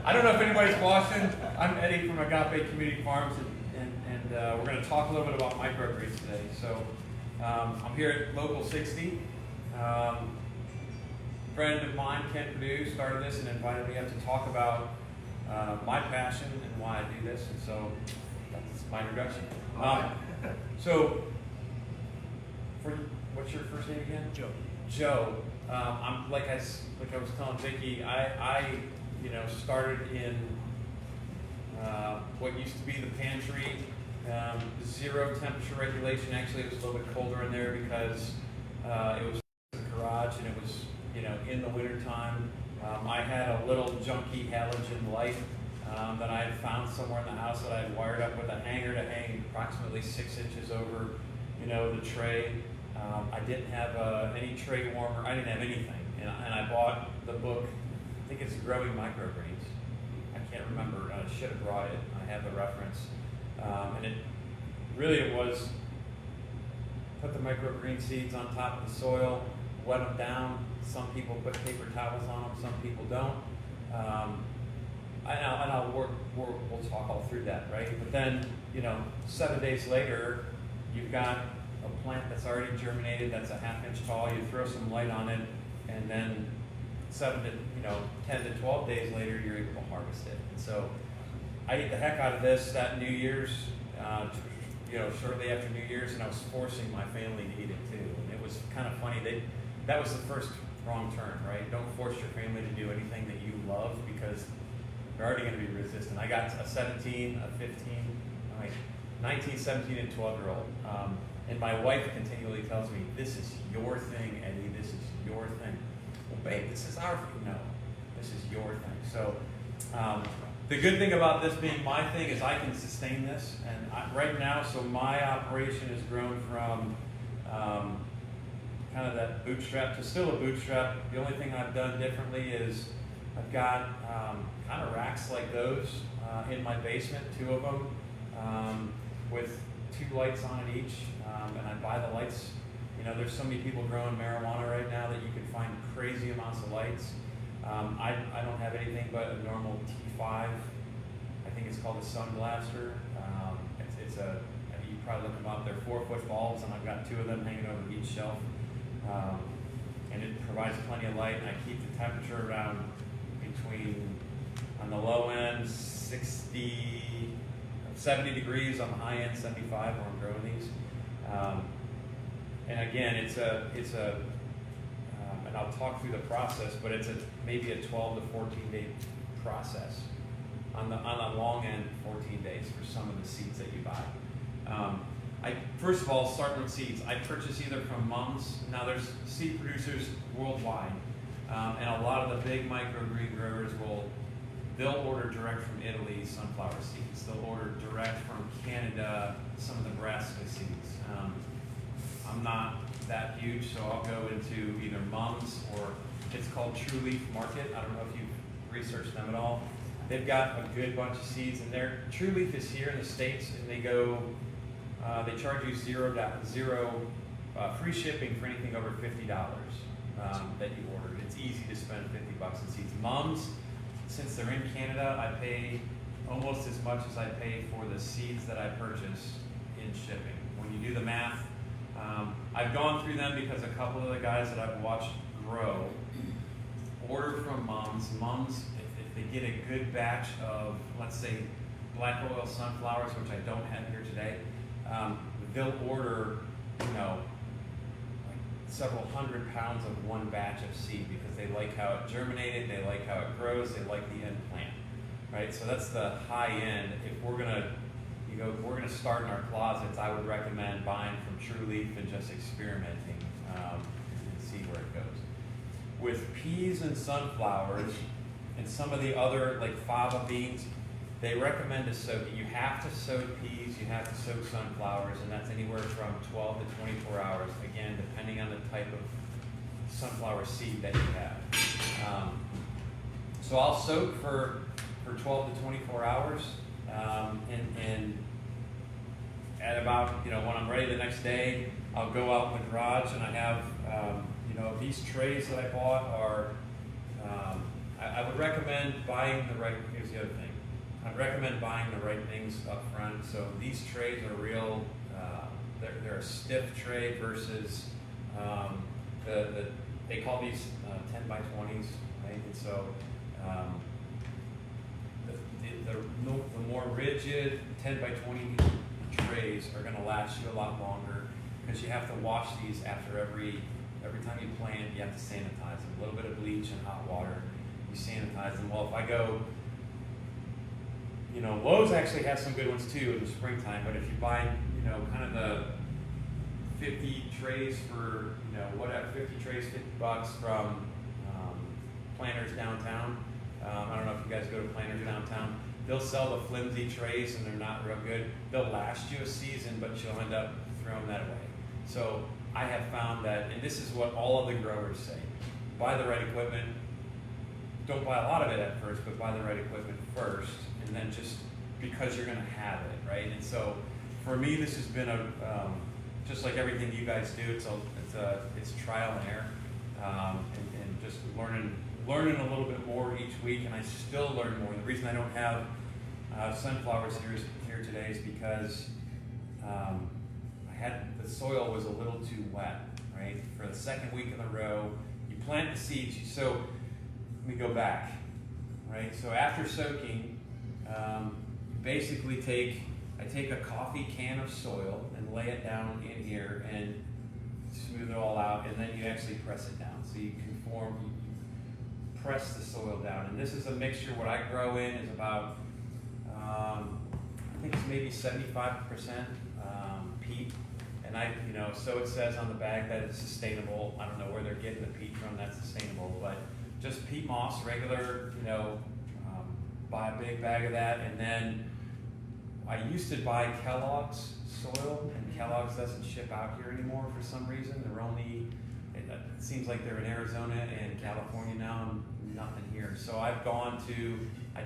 I don't know if anybody's watching. I'm Eddie from Agape Community Farms, and we're going to talk a little bit about microgreens today. So I'm here at Local 60. A friend of mine, Perdue, started this and invited me up to talk about my passion and why I do this. And so that's my introduction. So, what's your first name again? Joe. Joe. I'm like I was telling Vicki, I started in what used to be the pantry, zero temperature regulation. Actually, it was a little bit colder in there because it was the garage and it was in the winter time. I had a little junky halogen light that I had found somewhere in the house that I had wired up with a hanger to hang approximately 6 inches over the tray. I didn't have any tray warmer. I didn't have anything, and I bought the book. I think it's Growing Microgreens. I can't remember. I should have brought it. I have the reference, and it was put the microgreen seeds on top of the soil, wet them down. Some people put paper towels on them. Some people don't. We'll talk all through that, right? But then 7 days later, you've got a plant that's already germinated, that's a ½ inch tall. You throw some light on it, and then 10 to 12 days later, you're able to harvest it. And so I ate the heck out of this that New Year's, shortly after New Year's, and I was forcing my family to eat it too. And it was kind of funny. That was the first wrong turn, right? Don't force your family to do anything that you love because they're already going to be resistant. I got a 17, a 15, 19, 17, and 12-year-old. And my wife continually tells me, this is your thing, Eddie, this is your thing. Well, babe, this is our thing. No, this is your thing. So the good thing about this being my thing is I can sustain this. And right now, so my operation has grown from kind of that bootstrap to still a bootstrap. The only thing I've done differently is I've got kind of racks like those in my basement, 2 of them, with 2 lights on it each. And I buy the lights. There's so many people growing marijuana right now that you can find crazy amounts of lights. I don't have anything but a normal T5. I think it's called a Sun Blaster. You probably look them up. They're 4-foot bulbs, and I've got 2 of them hanging over each shelf. And it provides plenty of light, and I keep the temperature around between, on the low end, 70 degrees, on the high end, 75 where I'm growing these. And again, and I'll talk through the process, but it's maybe a 12 to 14 day process. On the long end, 14 days for some of the seeds that you buy. First of all, starting with seeds, I purchase either from mums. Now there's seed producers worldwide, and a lot of the big microgreen growers they'll order direct from Italy sunflower seeds. They'll order direct from Canada some of the Nebraska seeds. I'm not that huge, so I'll go into either mums or it's called True Leaf Market. I don't know if you've researched them at all. They've got a good bunch of seeds, and True Leaf is here in the States, and they charge you zero free shipping for anything over $50 that you ordered. It's easy to spend $50 in seeds. Mums, since they're in Canada, I pay almost as much as I pay for the seeds that I purchase in shipping. When you do the math, I've gone through them because a couple of the guys that I've watched grow order from mums. Mums, if they get a good batch of, let's say, black oil sunflowers, which I don't have here today, they'll order, like several hundred pounds of one batch of seed because they like how it germinated, they like how it grows, they like the end plant, right? So that's the high end. If we're gonna start in our closets, I would recommend buying from True Leaf and just experimenting and see where it goes. With peas and sunflowers and some of the other like fava beans, they recommend to soak it. You have to soak peas, you have to soak sunflowers, and that's anywhere from 12 to 24 hours, again, depending on the type of sunflower seed that you have. So I'll soak for 12 to 24 hours, and at about, when I'm ready the next day, I'll go out in the garage and I have, these trays that I bought are, I I would recommend buying the right, here's the other thing. I'd recommend buying the right things up front. So these trays are real, they're a stiff tray versus they call these 10 by 20s, right? And so the more rigid 10 by 20 trays are going to last you a lot longer, because you have to wash these after every time you plant. You have to sanitize them. A little bit of bleach and hot water. You sanitize them. Well, if I go, Lowe's actually has some good ones too in the springtime. But if you buy, kind of the 50 trays for, whatever, 50 trays, $50 from Planters downtown. I don't know if you guys go to Planters downtown. They'll sell the flimsy trays and they're not real good. They'll last you a season, but you'll end up throwing that away. So I have found that, and this is what all of the growers say, buy the right equipment. Don't buy a lot of it at first, but buy the right equipment first, and then just because you're going to have it, right? And so for me, this has been just like everything you guys do, it's trial and error, and just learning a little bit more each week, and I still learn more. The reason I don't have sunflowers here today is because the soil was a little too wet, right? For the second week in a row, you plant the seeds. So let me go back, right? So after soaking, basically I take a coffee can of soil and lay it down in here and smooth it all out, and then you actually press it down. So you press the soil down. And this is a mixture. What I grow in is about, I think it's maybe 75% peat. And so it says on the bag that it's sustainable. I don't know where they're getting the peat from that's sustainable, but just peat moss, regular, buy a big bag of that. And then I used to buy Kellogg's soil, and Kellogg's doesn't ship out here anymore for some reason. They're only, it seems like they're in Arizona and California now, and nothing here. So I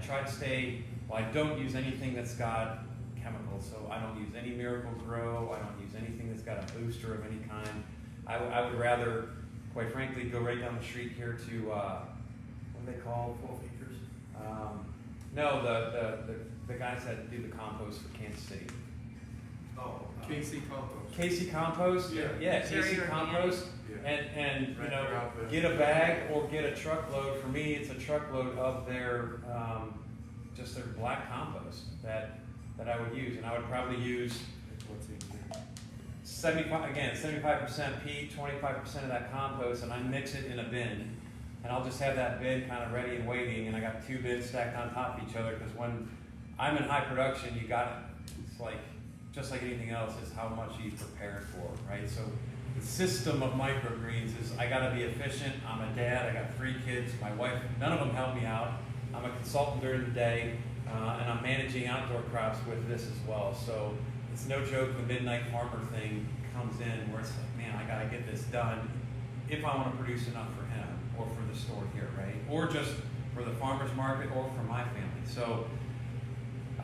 try to stay, I don't use anything that's got chemicals. So I don't use any Miracle Grow. I don't use anything that's got a booster of any kind. I would rather, quite frankly, go right down the street here to, what do they call? 12 acres. No, the guys that do the compost for Kansas City. Oh, KC Compost. KC Compost? Yeah, KC Compost. Yeah. And get a bag or get a truckload. For me, it's a truckload of their, just their black compost that I would use. And I would probably use, what's it? 75% peat, 25% of that compost, and I mix it in a bin. And I'll just have that bin kind of ready and waiting, and I got 2 bins stacked on top of each other, because when I'm in high production, it's like, just like anything else, is how much you prepare for, right? So the system of microgreens is I gotta be efficient. I'm a dad, I got 3 kids, my wife, none of them help me out. I'm a consultant during the day, and I'm managing outdoor crops with this as well. So it's no joke, the Midnight Farmer thing comes in where it's like, man, I gotta get this done if I wanna produce enough for him, or for the store here, right? Or just for the farmer's market, or for my family. So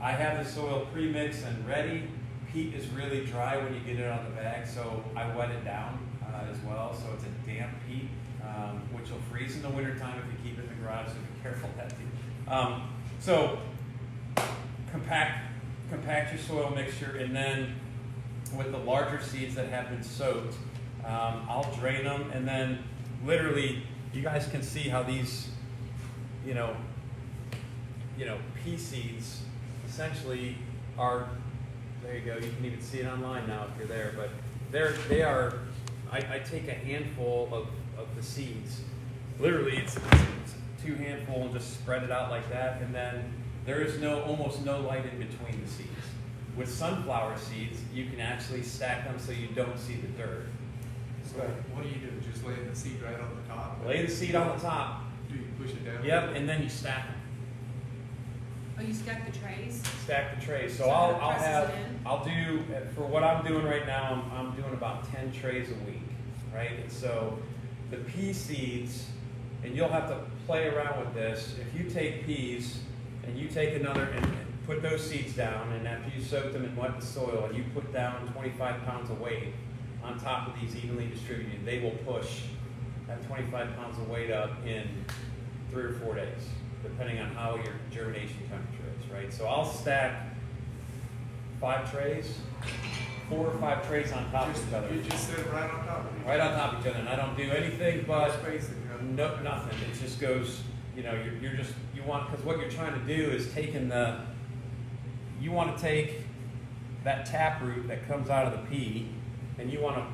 I have the soil pre-mixed and ready. Peat is really dry when you get it out of the bag, so I wet it down as well. So it's a damp peat, which will freeze in the wintertime if you keep it in the garage, so be careful with that. So compact your soil mixture, and then with the larger seeds that have been soaked, I'll drain them, and then literally, you guys can see how these, pea seeds essentially are, there you go, you can even see it online now if you're there, but they are, I take a handful of the seeds, literally it's 2 handfuls, and just spread it out like that, and then there is almost no light in between the seeds. With sunflower seeds, you can actually stack them so you don't see the dirt. So what do? Just lay the seed right on the top? Lay the seed on the top. Do you push it down? Yep, and then you stack them. Oh, you stack the trays? Stack the trays. So I'll do, for what I'm doing right now, I'm doing about 10 trays a week, right? And so the pea seeds, and you'll have to play around with this. If you take peas and you take another and put those seeds down, and after you soak them and wet the soil, and you put down 25 pounds of weight on top of these evenly distributed, they will push that 25 pounds of weight up in 3 or 4 days, depending on how your germination temperature is, right? So I'll stack 5 trays, 4 or 5 trays on top of each other. You just set it right on top of it. Right on top of each other, and I don't do anything but spacing, nothing. It just goes, you know, you want, because what you're trying to do is you want to take that taproot that comes out of the pea, and you want to,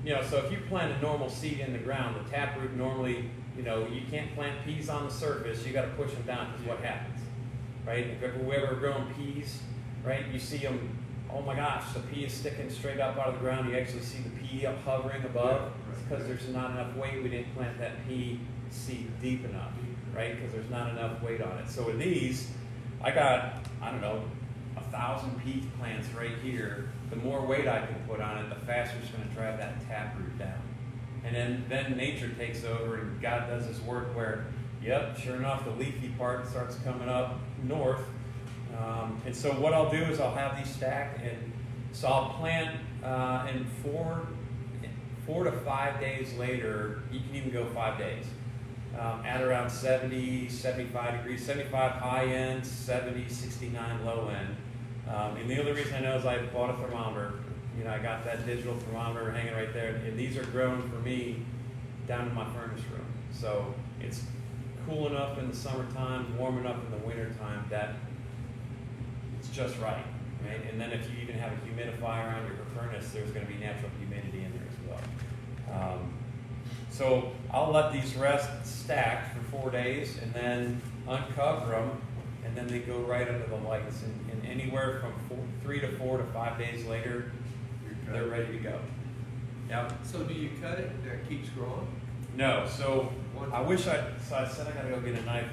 you know, so if you plant a normal seed in the ground, the taproot normally, you know, you can't plant peas on the surface, you got to push them down, because what happens, right? If you've ever grown peas, right, you see them, oh my gosh, the pea is sticking straight up out of the ground, you actually see the pea up hovering above, because there's not enough weight, we didn't plant that pea seed deep enough, right, because there's not enough weight on it. So with these, I got, I don't know, 1,000 pea plants right here. The more weight I can put on it, the faster it's going to drive that taproot down. And then nature takes over, and God does His work where, yep, sure enough, the leafy part starts coming up north. And so what I'll do is I'll have these stacked, and so I'll plant in 4 to 5 days later. You can even go 5 days. At around 70, 75 degrees, 75 high end, 70, 69 low end. And the only reason I know is I bought a thermometer. You know, I got that digital thermometer hanging right there, and these are grown for me down in my furnace room. So it's cool enough in the summertime, warm enough in the wintertime that it's just right, right? And then if you even have a humidifier on your furnace, there's going to be natural humidity in there as well. So I'll let these rest stacked for 4 days, and then uncover them, and then they go right under the lights. And anywhere from 3 to 4 to 5 days later, they're ready to go. Yep. So do you cut it that keeps growing? No. So I said I gotta go get a knife.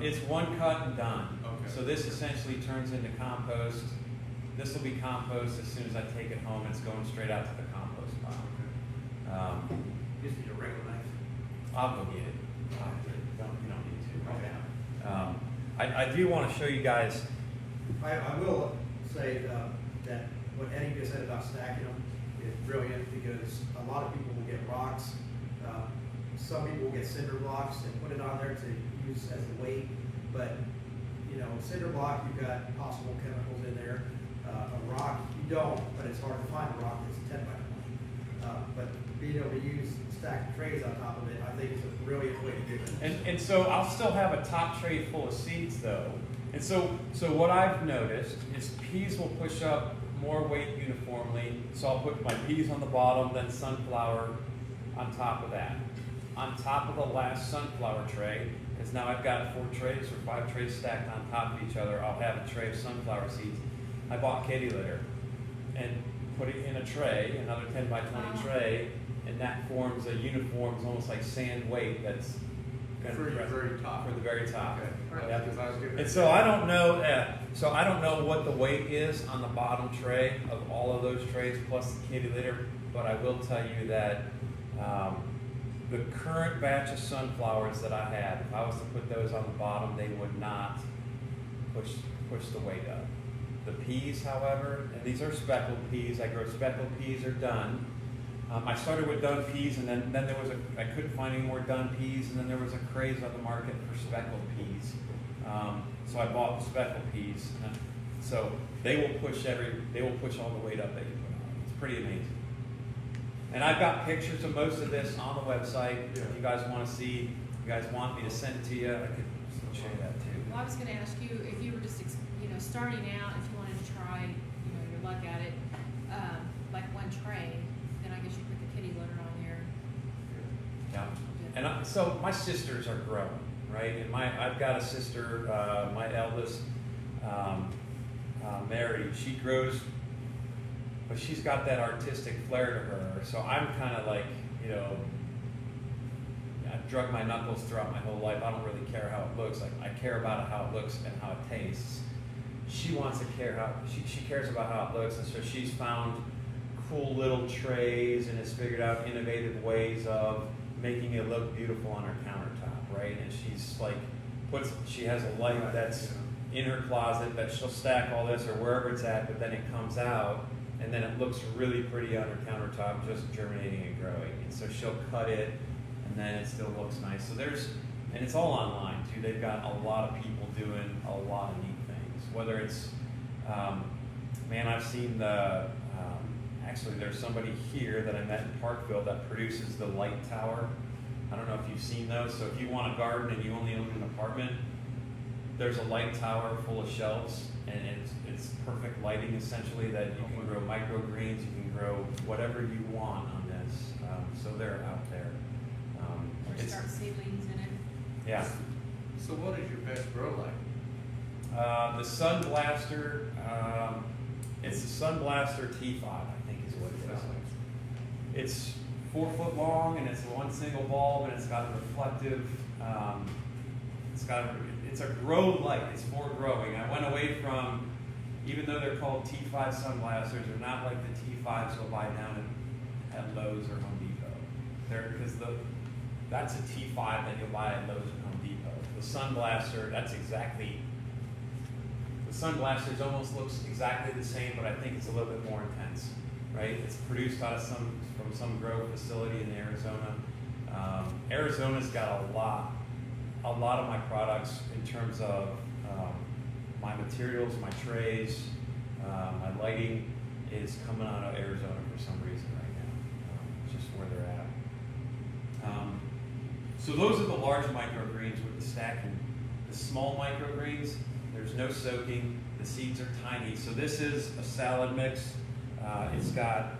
It's one cut and done. Okay. So this essentially turns into compost. This will be compost as soon as I take it home. It's going straight out to the compost pile. Just need a regular knife. I'll go get it. You don't need to right now. I do want to show you guys. I will say that what Eddie just said about stacking them is brilliant, because a lot of people will get rocks. Some people will get cinder blocks and put it on there to use as a weight. But, you know, cinder block, you've got possible chemicals in there. A rock, you don't, but it's hard to find a rock that's 10 by 20. But being able to use stacked trays on top of it, I think is a brilliant way to do it. And so I'll still have a top tray full of seeds though. And so what I've noticed is peas will push up more weight uniformly. So I'll put my peas on the bottom, then sunflower on top of that. On top of the last sunflower tray, because now I've got 4 trays or 5 trays stacked on top of each other, I'll have a tray of sunflower seeds. I bought kitty litter and put it in a tray, another 10 by 20 tray, and that forms a uniform, it's almost like sand weight that's going to For the very top. For the very top. Okay. Yep. Because I was getting. And so I don't know what the weight is on the bottom tray of all of those trays plus the kitty litter, but I will tell you that the current batch of sunflowers that I had, if I was to put those on the bottom, they would not push the weight up. The peas, however, and these are speckled peas. I grow speckled peas or done. I started with done peas, and then there was I couldn't find any more done peas, and then there was a craze on the market for speckled peas. So I bought the speckled peas. So they will push all the weight up that you put on. It's pretty amazing. And I've got pictures of most of this on the website. Yeah. If you guys want to see, if you guys want me to send it to you, I could show you that too. Well, I was gonna ask you, if you were just, starting out, if you wanted to try, your luck at it, like one tray, then I guess you put the kitty litter on there. Yeah. And so my sisters are growing, right? And I've got a sister, my eldest, Mary. She grows, but she's got that artistic flair to her. So I'm kind of like, I've drug my knuckles throughout my whole life. I don't really care how it looks. Like I care about how it looks and how it tastes. She wants to she cares about how it looks, and so she's found cool little trays and has figured out innovative ways of making it look beautiful on her countertop, right? And she's like, she has a light that's in her closet that she'll stack all this or wherever it's at, but then it comes out and then it looks really pretty on her countertop, just germinating and growing. And so she'll cut it, and then it still looks nice. So And it's all online too. They've got a lot of people doing a lot of neat things. Whether it's, I've seen actually there's somebody here that I met in Parkville that produces the light tower. I don't know if you've seen those. So if you want a garden and you only own an apartment, there's a light tower full of shelves, and it's perfect lighting essentially that you can grow microgreens, you can grow whatever you want on this. So they're out there. Or start seedlings in it. Yeah. So what is your best grow light? The Sun Blaster, it's the Sun Blaster T5, I think is what it is. It's 4 foot long, and it's one single bulb, and it's got a reflective, it's a grow light, it's for growing. I went away from, even though they're called T5 Sun Blasters, they're not like the T5s you'll buy down at Lowe's or Home Depot. Because that's a T5 that you'll buy at Lowe's or Home Depot. The Sun Blaster, the Sun Blasters almost looks exactly the same, but I think it's a little bit more intense, right? It's produced from some grow facility in Arizona. Arizona's got a lot of my products in terms of my materials, my trays, my lighting is coming out of Arizona for some reason right now. It's just where they're at. So those are the large microgreens with the stacking. The small microgreens, there's no soaking. The seeds are tiny. So this is a salad mix. It's got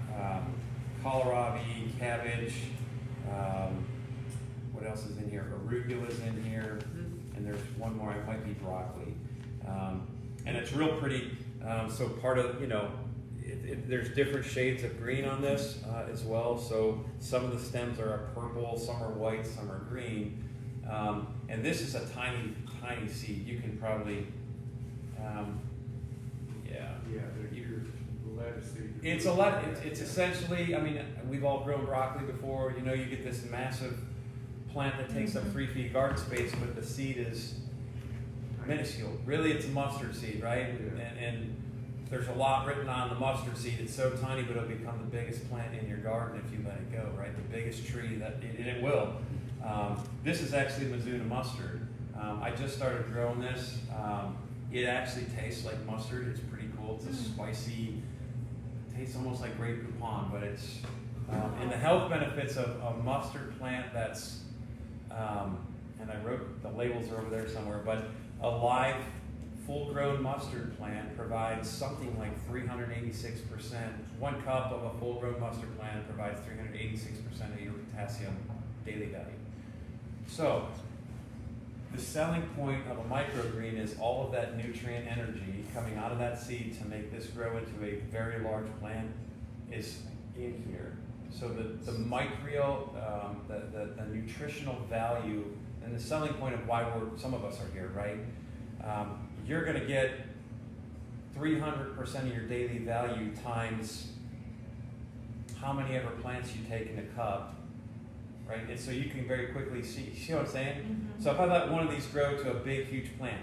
kohlrabi, cabbage. What else is in here? Arugula's in here, and there's one more. It might be broccoli, and it's real pretty. So part of there's different shades of green on this as well. So some of the stems are a purple, some are white, some are green, and this is a tiny seed. You can probably, Yeah, they're either lettuce seed. It's a lot. It's essentially. I mean, we've all grown broccoli before. You get this massive plant that takes up 3 feet garden space, but the seed is minuscule. Really, it's a mustard seed, right? Yeah. And there's a lot written on the mustard seed. It's so tiny, but it'll become the biggest plant in your garden if you let it go, right? The biggest tree and it will. This is actually Mizuna mustard. I just started growing this. It actually tastes like mustard. It's pretty cool. It's a spicy, tastes almost like Grey Poupon, but it's, and the health benefits of a mustard plant that's, and I wrote, the labels are over there somewhere, but a live, full-grown mustard plant provides something like 386%. 1 cup of a full-grown mustard plant provides 386% of your potassium daily value. So, the selling point of a microgreen is all of that nutrient energy coming out of that seed to make this grow into a very large plant is in here. So the micro, the nutritional value and the selling point of why some of us are here, right? You're going to get 300% of your daily value times how many ever plants you take in a cup, right? And so you can very quickly see what I'm saying? Mm-hmm. So if I let one of these grow to a big, huge plant,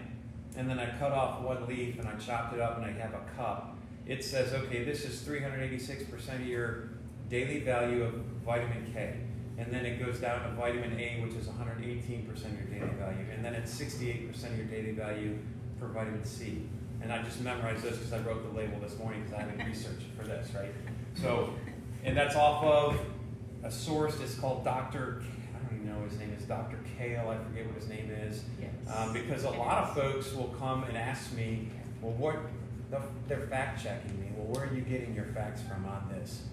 and then I cut off one leaf and I chopped it up and I have a cup, it says, okay, this is 386% of your daily value of vitamin K. And then it goes down to vitamin A, which is 118% of your daily value. And then it's 68% of your daily value for vitamin C. And I just memorized this because I wrote the label this morning because I haven't researched for this, right? So, and that's off of a source. It's called Dr. I don't even know what his name is, Dr. Kale. I forget what his name is. Yes. Because a lot of folks will come and ask me, well, they're fact checking me. Well, where are you getting your facts from on this?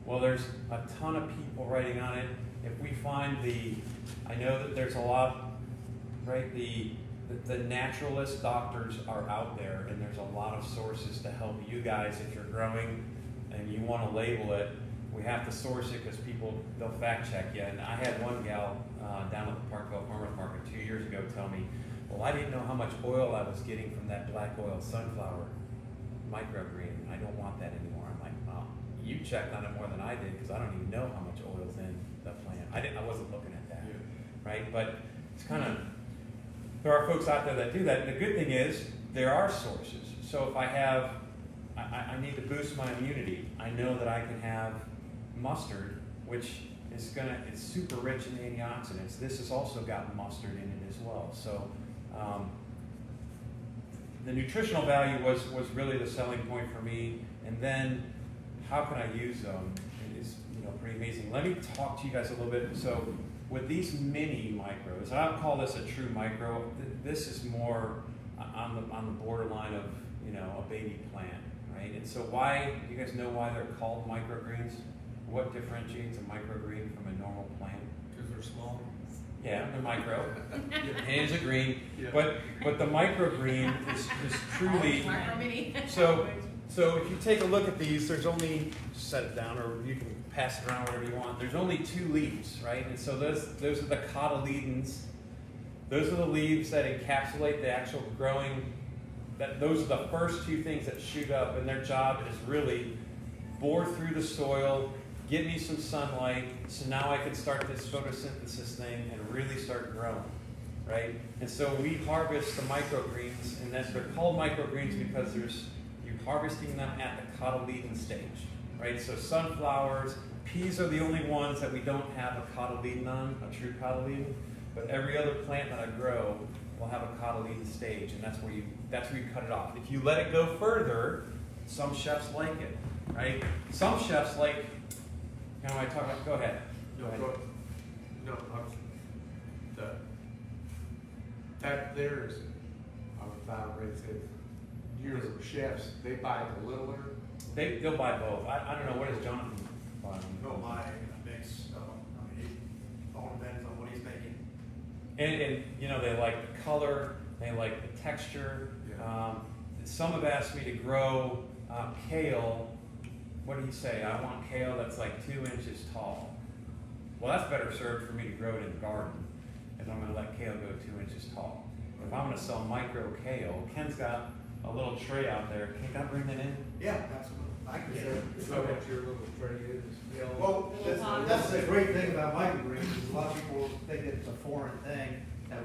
Well, there's a ton of people writing on it. If we find I know that there's a lot, right? The naturalist doctors are out there, and there's a lot of sources to help you guys if you're growing and you want to label it. We have to source it because they'll fact check you. And I had one gal down at the Parkville Farmers Market 2 years ago tell me, well, I didn't know how much oil I was getting from that black oil sunflower microgreen. I don't want that anymore. I'm like, well, you checked on it more than I did because I don't even know how much oil's in the plant. I wasn't looking at that, right? But it's kind of, there are folks out there that do that. And the good thing is there are sources. So if I need to boost my immunity, I know that I can have mustard, which it's super rich in antioxidants. This has also got mustard in it as well. So the nutritional value was really the selling point for me. And then how can I use them? It is pretty amazing. Let me talk to you guys a little bit. So with these mini micros, I don't call this a true micro. This is more on the borderline of a baby plant, right? And so why? Do you guys know why they're called microgreens? What differentiates a microgreen from a normal plant? Because they're small. Yeah, they're micro. And it's a green, Yeah. but the microgreen is truly. Micro mini. So if you take a look at these, there's only, set it down, or you can pass it around whatever you want. There's only 2 leaves, right? And so those are the cotyledons. Those are the leaves that encapsulate the actual growing. Those are the first 2 things that shoot up, and their job is really bore through the soil, give me some sunlight, so now I can start this photosynthesis thing and really start growing, right? And so we harvest the microgreens, and they're called microgreens because you're harvesting them at the cotyledon stage, right? So sunflowers, peas are the only ones that we don't have a cotyledon on, a true cotyledon, but every other plant that I grow will have a cotyledon stage, and that's where you cut it off. If you let it go further, some chefs like it, right? Some chefs like, I talk about, go ahead. No, that there is, I thought Ray said, your chefs, they buy the littler. They'll buy both. I don't know, what does Jonathan buy? Go buy a mix of them. It all depends on what he's making. And they like the color, they like the texture. Yeah. Some have asked me to grow kale. What do you say? I want kale that's like 2 inches tall. Well, that's better served for me to grow it in the garden if I'm going to let kale go 2 inches tall. If I'm going to sell micro kale, Ken's got a little tray out there. Can I bring that in? Yeah, absolutely. I can get it. Is that what your little tray is? Well, that's the great thing about microgreens, is a lot of people think it's a foreign thing, that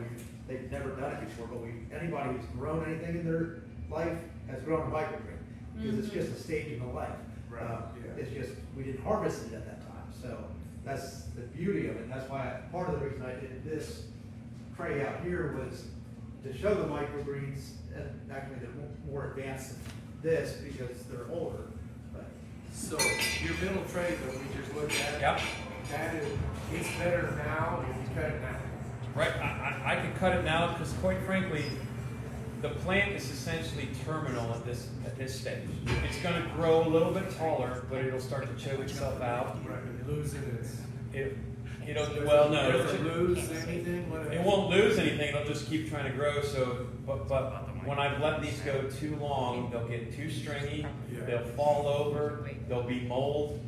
they've never done it before, but anybody who's grown anything in their life has grown a microgreen, because it's just a stage in the life. Right, yeah. It's just, we didn't harvest it at that time, so that's the beauty of it, and that's why, part of the reason I did this tray out here was to show the microgreens, and actually they're more advanced than this, because they're older, but. So your middle tray that we just looked at, Yep. that is, it's better now if you cut it now. Right, I can cut it now because, quite frankly, the plant is essentially terminal at this stage. It's going to grow a little bit taller, but it'll start to choke itself out. Right, but losing its. It'll Does it lose anything? It won't lose anything. It'll just keep trying to grow. So, but when I've let these go too long, they'll get too stringy. Yeah. They'll fall over. There'll be mold.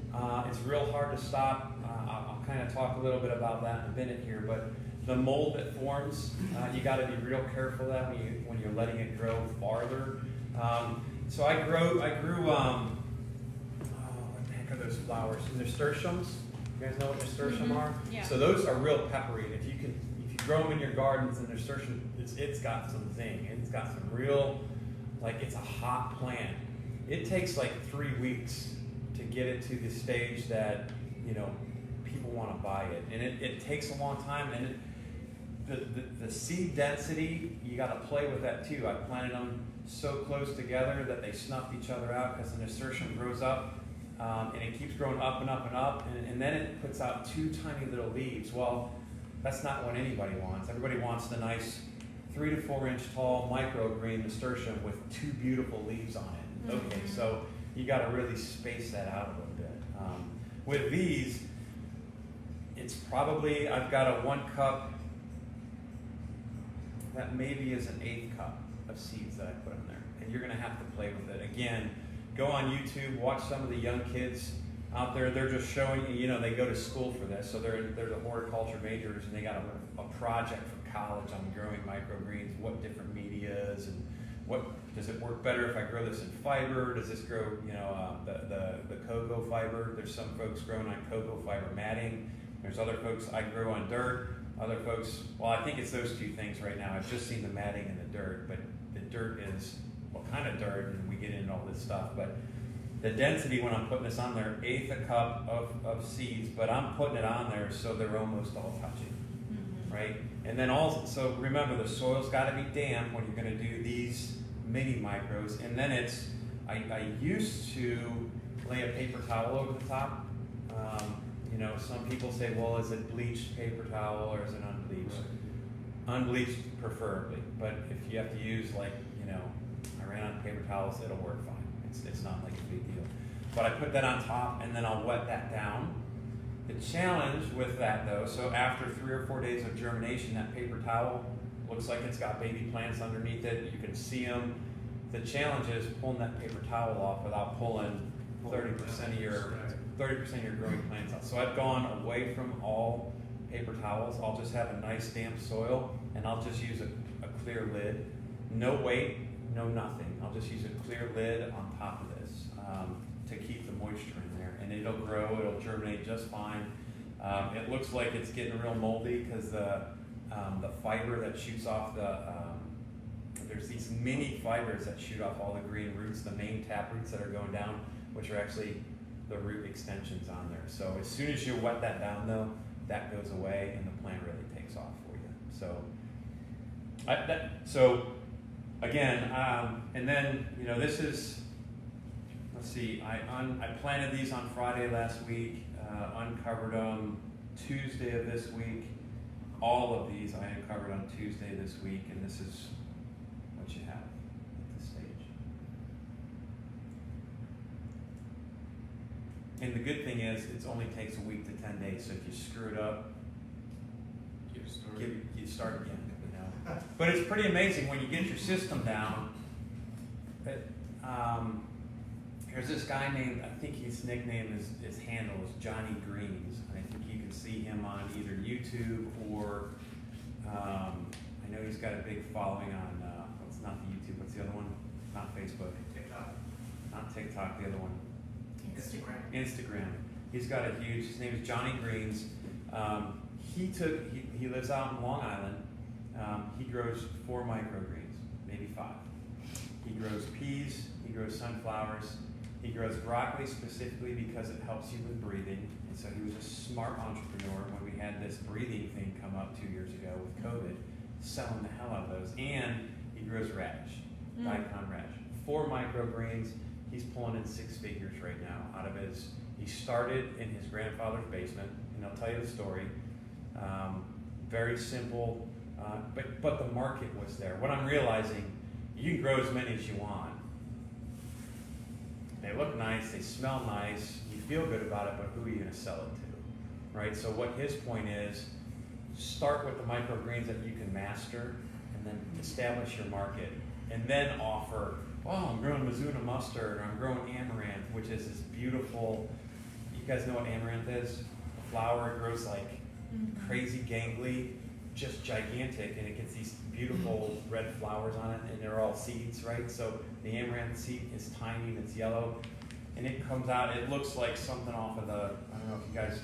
It's real hard to stop. I'll kind of talk a little bit about that in a minute here, but. The mold that forms, you got to be real careful of that when you're letting it grow farther. So I grew. What the heck are those flowers? Nasturtiums. You guys know what nasturtium are? Yeah. So those are real peppery. If you grow them in your gardens, the nasturtium, it's got some zing. It's got some real, it's a hot plant. It takes 3 weeks to get it to the stage that people want to buy it, and it takes a long time. And the seed density, you got to play with that too. I planted them so close together that they snuffed each other out because the nasturtium grows up and it keeps growing up and up and up, and then it puts out 2 tiny little leaves. Well, that's not what anybody wants. Everybody wants the nice 3 to 4 inch tall microgreen nasturtium with 2 beautiful leaves on it. Okay, so you got to really space that out a little bit. With these, it's probably, I've got a 1 cup that maybe is an 1/8 cup of seeds that I put in there. And you're gonna have to play with it. Again, go on YouTube, watch some of the young kids out there. They're just showing you, they go to school for this. So they're the horticulture majors, and they got a project from college on growing microgreens, what different medias, and what does it work better if I grow this in fiber? Does this grow, the cocoa fiber? There's some folks growing on cocoa fiber matting. There's other folks I grow on dirt. Other folks, well, I think it's those 2 things right now. I've just seen the matting and the dirt, but the dirt is what kind of dirt, and we get into all this stuff. But the density when I'm putting this on there, 1/8 a cup of seeds, but I'm putting it on there so they're almost all touching, right? And then also, so remember the soil's gotta be damp when you're gonna do these mini micros, and then I used to lay a paper towel over the top. You know, some people say, well, is it bleached paper towel or is it unbleached? Unbleached preferably, but if you have to use, like, you know, I ran out of paper towels, it'll work fine. It's not like a big deal. But I put that on top and then I'll wet that down. The challenge with that though, so after 3 or 4 days of germination, that paper towel looks like it's got baby plants underneath it. You can see them. The challenge is pulling that paper towel off without pulling 30% of your growing plants out. So I've gone away from all paper towels. I'll just have a nice damp soil and I'll just use a clear lid. No weight, no nothing. I'll just use a clear lid on top of this to keep the moisture in there, and it'll grow, it'll germinate just fine. It looks like it's getting real moldy because the fiber that shoots off there's these mini fibers that shoot off all the green roots, the main tap roots that are going down, which are actually the root extensions on there. So as soon as you wet that down though, that goes away and the plant really takes off for you. So again, and then, you know, this is, let's see, I planted these on Friday last week, uncovered them Tuesday of this week. All of these I uncovered on Tuesday this week, and this is what you have at this stage. And the good thing is, it only takes a week to 10 days, so if you screw it up, you start again. You know? But it's pretty amazing when you get your system down. There's this guy named, I think his nickname his handle is Johnny Greens. I think you can see him on either YouTube or I know he's got a big following on what's not the YouTube, what's the other one? Not Facebook. TikTok. Not TikTok, the other one. Instagram. Instagram. He's got a huge, his name is Johnny Greens. He lives out in Long Island. He grows 4 microgreens, maybe 5. He grows peas, he grows sunflowers, he grows broccoli specifically because it helps you with breathing. And so he was a smart entrepreneur when we had this breathing thing come up 2 years ago with COVID, selling the hell out of those. And he grows radish, daikon radish. 4 microgreens. He's pulling in 6 figures right now out of his, he started in his grandfather's basement, and I'll tell you the story. Very simple, but the market was there. What I'm realizing, you can grow as many as you want. They look nice, they smell nice, you feel good about it, but who are you gonna sell it to, right? So what his point is, start with the microgreens that you can master, and then establish your market, and then offer, oh, I'm growing Mizuna mustard, or I'm growing amaranth, which is this beautiful, you guys know what amaranth is? A flower, it grows like crazy gangly, just gigantic, and it gets these beautiful red flowers on it, and they're all seeds, right? So the amaranth seed is tiny and it's yellow, and it comes out, it looks like something off of the, I don't know if you guys,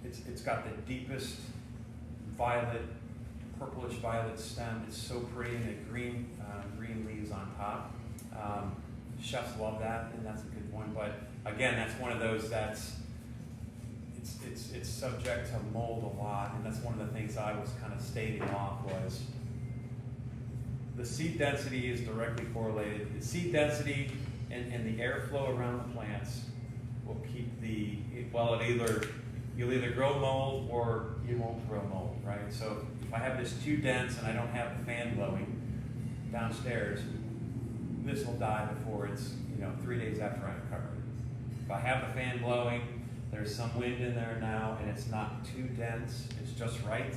it's got the deepest violet, purplish violet stem. It's so pretty, and the green leaves on top. Chefs love that, and that's a good one. But again, that's one of those that's it's subject to mold a lot, and that's one of the things I was kind of stating off was the seed density is directly correlated. The seed density and the airflow around the plants will keep you'll either grow mold or you won't grow mold, right? So if I have this too dense and I don't have the fan blowing downstairs, this will die before it's 3 days after I uncover it. If I have the fan blowing, there's some wind in there now, and it's not too dense, it's just right.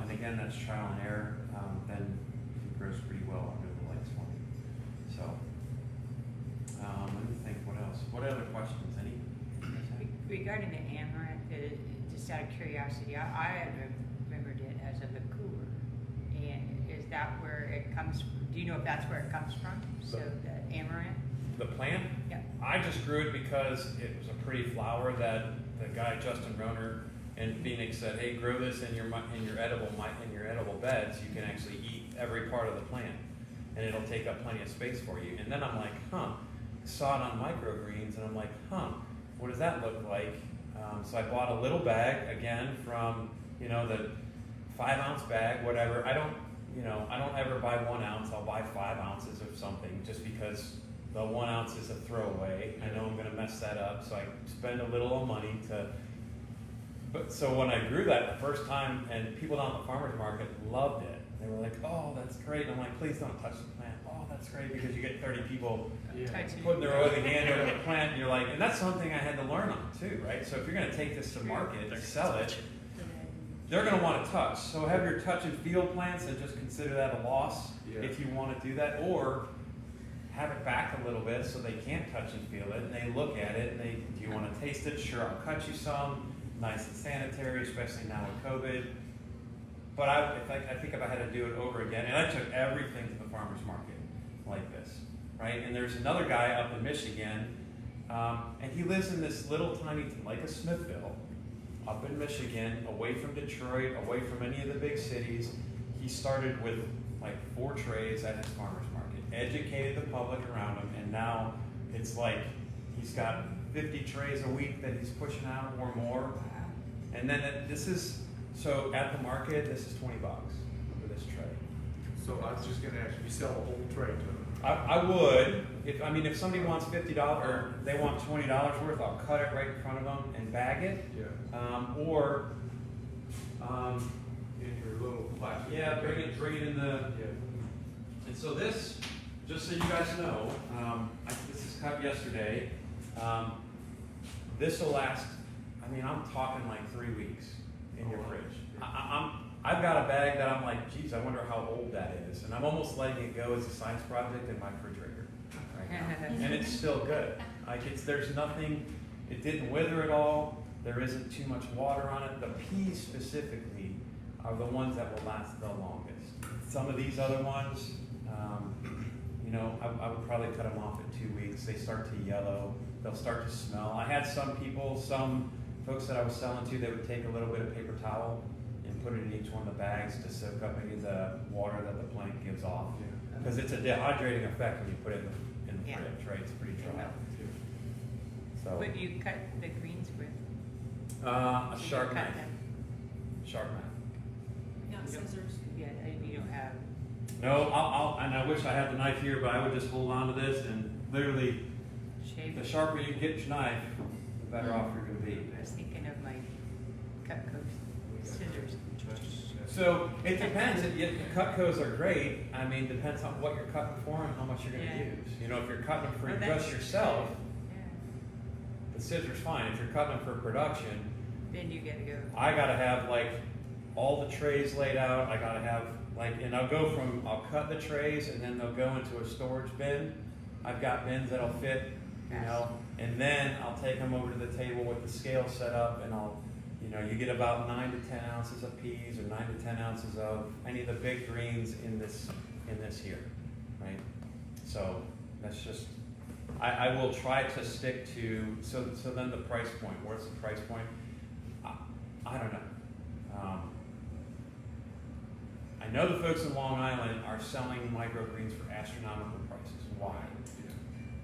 And again, that's trial and error. Then it grows pretty well under the lights for me. So, let me think, what else? What other questions? Any? Regarding the amaranth, just out of curiosity, I had remembered it as a cooler. And is that where it comes from? Do you know if that's where it comes from? So the amaranth? The plant? Yeah. I just grew it because it was a pretty flower that the guy Justin Roner in Phoenix said, hey, grow this in your edible beds. You can actually eat every part of the plant, and it'll take up plenty of space for you. And then I'm like, saw it on MicroGreens, and I'm like, what does that look like? So I bought a little bag, again, from, the 5-ounce bag, whatever. I don't ever buy 1 ounce. I'll buy 5 ounces of something just because the 1 ounce is a throwaway. I know I'm going to mess that up, so I spend a little money to. But so when I grew that the first time, and people down at the farmer's market loved it. They were like, "Oh, that's great." And I'm like, "Please don't touch the plant." "Oh, that's great," because you get 30 people putting their oily hand over the plant, and you're like, and that's something I had to learn on too, right? So if you're going to take this to market and sell it, they're going to want to touch. So have your touch and feel plants and just consider that a loss if you want to do that, or have it back a little bit so they can't touch and feel it, and they look at it and they, do you want to taste it? Sure, I'll cut you some. Nice and sanitary, especially now with COVID. But I think if I had to do it over again, and I took everything to the farmer's market like this, right? And there's another guy up in Michigan, and he lives in this little tiny, like a Smithville, up in Michigan, away from Detroit, away from any of the big cities. He started with like 4 trays at his farmer's market, educated the public around him, and now it's like he's got 50 trays a week that he's pushing out or more. And then so at the market, this is $20 for this tray. So I was just gonna ask, you sell the whole tray to them? I would, if somebody wants $50 or they want $20 worth, I'll cut it right in front of them and bag it. Or in your little plastic. bring it in the. And so this, just so you guys know, this is cut yesterday. This will last. I'm talking like 3 weeks in your fridge. I've got a bag that I'm like, geez, I wonder how old that is, and I'm almost letting it go as a science project in my refrigerator right now, and it's still good. There's nothing. It didn't wither at all. There isn't too much water on it. The peas specifically are the ones that will last the longest. Some of these other ones, I would probably cut them off at 2 weeks. They start to yellow. They'll start to smell. I had some folks that I was selling to, they would take a little bit of paper towel and put it in each one of the bags to soak up any of the water that the plant gives off. Because it's a dehydrating effect when you put it in the fridge, right? It's pretty dry. So, What do you cut the greens with? a sharp knife. Sharp knife. Not scissors. Yeah, you don't have. No, and I wish I had the knife here, but I would just hold on to this and literally, Shave. the sharper you get your knife, the better off you're going to be. I was thinking of my Cutco scissors. So it depends. Cutcos are great. Depends on what you're cutting for and how much you're going to use. If you're cutting them for just yourself, the scissors fine. If you're cutting them for production, Then you gotta go. I got to have like all the trays laid out. I got to have and I'll cut the trays and then they'll go into a storage bin. I've got bins that'll fit, and then I'll take them over to the table with the scale set up, and you get about 9 to 10 ounces of peas or 9 to 10 ounces of any of the big greens in this here, right? So that's just, I will try to stick to, so then the price point, where's the price point? I don't know. I know the folks in Long Island are selling microgreens for astronomical prices. Why?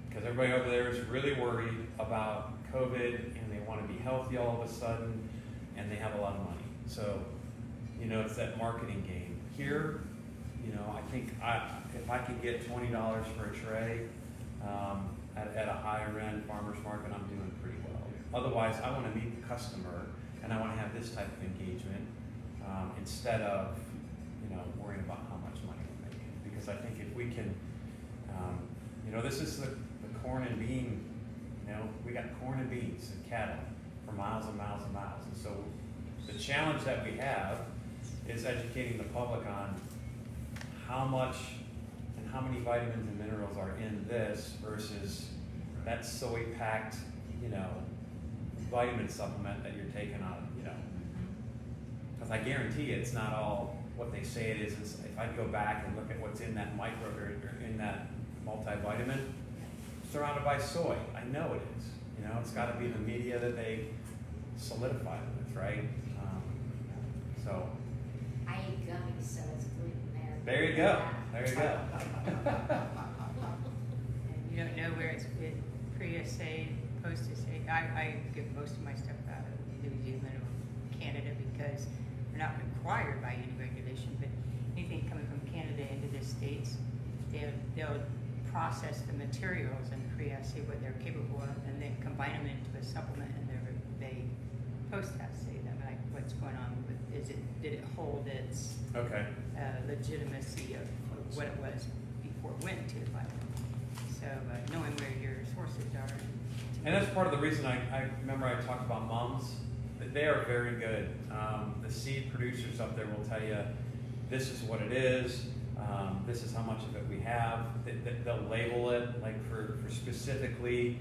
Because everybody over there is really worried about COVID and they want to be healthy all of a sudden and they have a lot of money. So, it's that marketing game. Here, I think if I could get $20 for a tray at a higher end farmer's market, I'm doing pretty well. Otherwise, I want to meet the customer and I want to have this type of engagement instead of worrying about how much money we're making. Because I think if we can, this is the corn and bean, we got corn and beans and cattle for miles and miles and miles. And so the challenge that we have is educating the public on how much and how many vitamins and minerals are in this versus that soy packed, vitamin supplement that you're taking on, because I guarantee it's not all what they say it is. If I go back and look at what's in that in that multivitamin, surrounded by soy. I know it is. It's got to be the media that they solidify it with, right? So. I eat gummies, so it's gluten there. There you go. There you go. And you don't know where it's been PSA, post-SA, I get most of my stuff out of New Zealand or Canada because they're not required by any regulation, but anything coming from Canada into the States, they'll process the materials and create, see what they're capable of, and then combine them into a supplement, and they post-assay them, like what's going on with, did it hold its Okay. legitimacy of what it was before it went to the pilot. So knowing where your sources are. And that's part of the reason I remember I talked about mums. That they are very good. The seed producers up there will tell you, this is what it is. This is how much of it we have. They'll label it, like for specifically,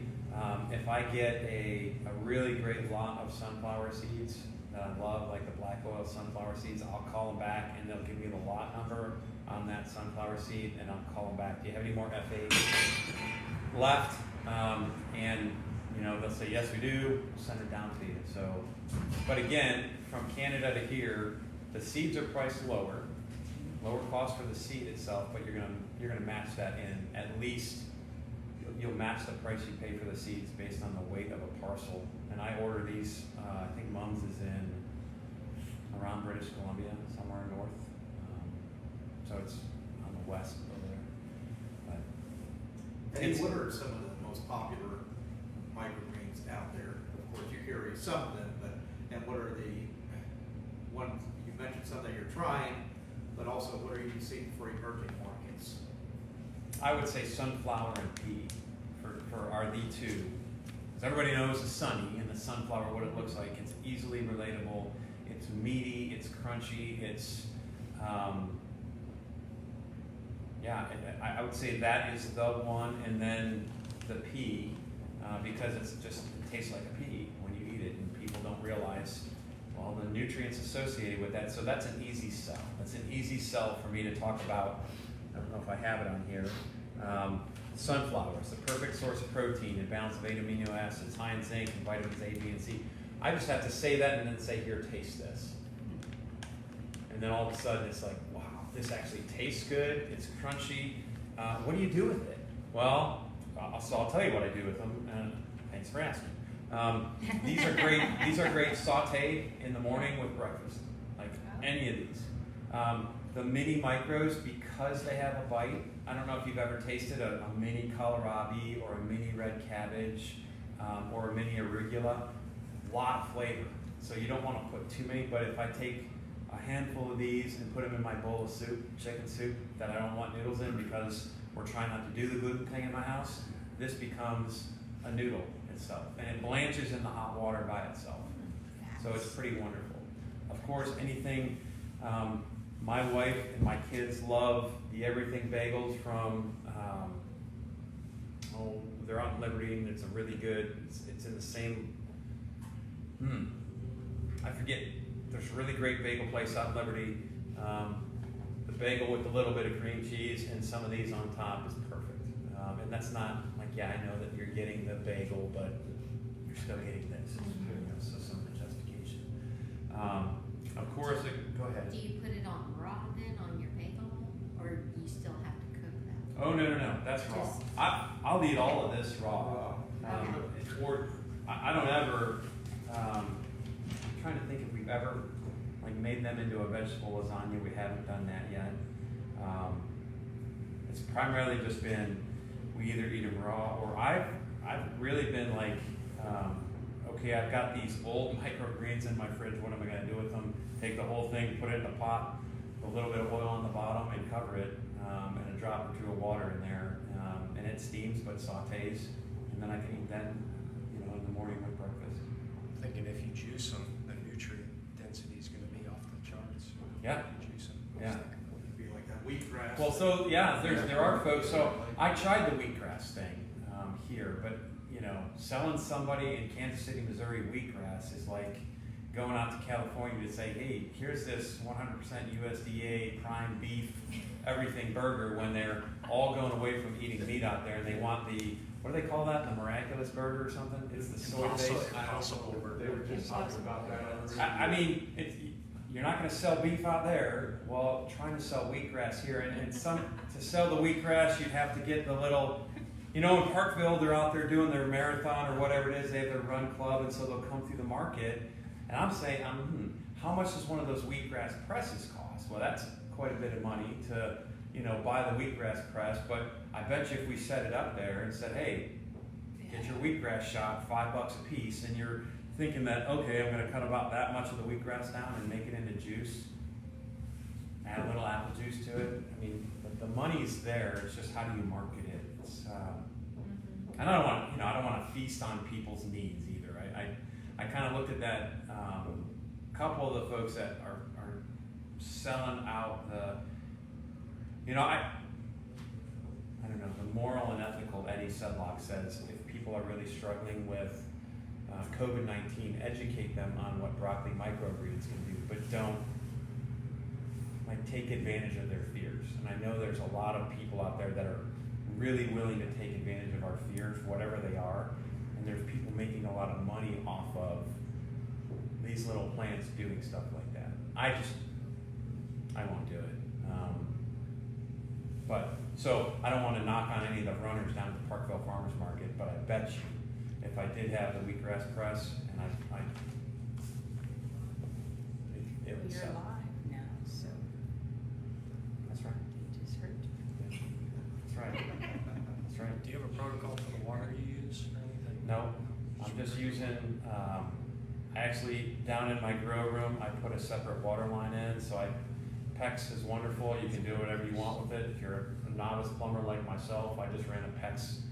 if I get a really great lot of sunflower seeds that I love, like the black oil sunflower seeds, I'll call them back and they'll give me the lot number on that sunflower seed, and I'll call them back. Do you have any more F8 left? And you know, they'll say, yes, we do. We'll send it down to you. So, but again, from Canada to here, the seeds are priced lower cost for the seed itself, but you're gonna match that in at least. You'll match the price you pay for the seeds based on the weight of a parcel. And I order these. I think Mums is in around British Columbia, somewhere north. So it's on the west over there. But And what are some of the most popular microgreens out there? Of course, you carry some of them, and what are the ones, you mentioned some that you're trying, but also what are you seeing for emerging markets? I would say sunflower and pea are the two. As everybody knows, the sunny and the sunflower, what it looks like. It's easily relatable. It's meaty. It's crunchy. It's I would say that is the one, and then the pea, because it tastes like a pea when you eat it, and people don't realize all the nutrients associated with that. So that's an easy sell. That's an easy sell for me to talk about. I don't know if I have it on here. Sunflower is the perfect source of protein and balance of 8 amino acids, high in zinc and vitamins A, B, and C. I just have to say that and then say, here, taste this. And then all of a sudden it's like, wow, this actually tastes good. It's crunchy. What do you do with it? Well, I'll tell you what I do with them. And thanks for asking. These are great. These are great sautéed in the morning with breakfast, like any of these. The mini micros, because they have a bite. I don't know if you've ever tasted a mini kohlrabi or a mini red cabbage or a mini arugula. Lot of flavor. So you don't want to put too many, but if I take a handful of these and put them in my bowl of soup, chicken soup, that I don't want noodles in because we're trying not to do the gluten thing in my house, this becomes a noodle itself. And it blanches in the hot water by itself. So it's pretty wonderful. Of course, anything, my wife and my kids love the everything bagels from, they're out in Liberty, and it's a really good, it's in the same, I forget, there's a really great bagel place out in Liberty. The bagel with a little bit of cream cheese and some of these on top is perfect. And that's not like, yeah, I know that you're getting the bagel, but you're still getting this. So some justification. Of course, go ahead. Do you put it on raw then on your bagel, or do you still have to cook that? Oh, no, that's raw. I'll eat all of this raw. Or I don't ever, I'm trying to think if we've ever like made them into a vegetable lasagna. We haven't done that yet. It's primarily just been, we either eat them raw, or I've really been like, okay, I've got these old microgreens in my fridge. What am I going to do with them? Take the whole thing, put it in a pot, a little bit of oil on the bottom, and cover it, and a drop or two of water in there, and it steams but sautés, and then I can eat that, in the morning with breakfast. Thinking if you juice them, the nutrient density is going to be off the charts. Yeah. If you juice them. Yeah. It'd be like that wheatgrass. Well, so yeah, there are folks. So I tried the wheatgrass thing here, but selling somebody in Kansas City, Missouri wheatgrass is like going out to California to say, hey, here's this 100% USDA prime beef everything burger, when they're all going away from eating meat out there and they want the, what do they call that? The miraculous burger or something? It's the soy based. Impossible burger. They were just talking about that already. I mean, you're not going to sell beef out there. Well, trying to sell wheatgrass here, and to sell the wheatgrass, you'd have to get the little you know, in Parkville, they're out there doing their marathon or whatever it is. They have their run club, and so they'll come through the market. And I'm saying, how much does one of those wheatgrass presses cost? Well, that's quite a bit of money to, you know, buy the wheatgrass press. But I bet you if we set it up there and said, hey, get your wheatgrass shot, $5 a piece, and you're thinking that, okay, I'm going to cut about that much of the wheatgrass down and make it into juice, add a little apple juice to it. I mean, the money's there. It's just how do you market it? It's, and I don't want to feast on people's needs either. I kind of looked at that. Couple of the folks that are selling out the, you know, I don't know, the moral and ethical Eddie Sedlock says if people are really struggling with COVID-19, educate them on what broccoli microgreens can do, but don't take advantage of their fears. And I know there's a lot of people out there that are really willing to take advantage of our fears, whatever they are, and there's people making a lot of money off of these little plants doing stuff like that. I won't do it. So I don't want to knock on any of the runners down at the Parkville Farmers Market, but I bet you if I did have the wheatgrass press and it would You're sell. alive now, so That's right. it just hurt. That's right. That's right. Do you have a protocol for the water you use or anything? No, I'm just using, actually down in my grow room, I put a separate water line in, so PEX is wonderful. You can do whatever you want with it. If you're a novice plumber like myself, I just ran a PEX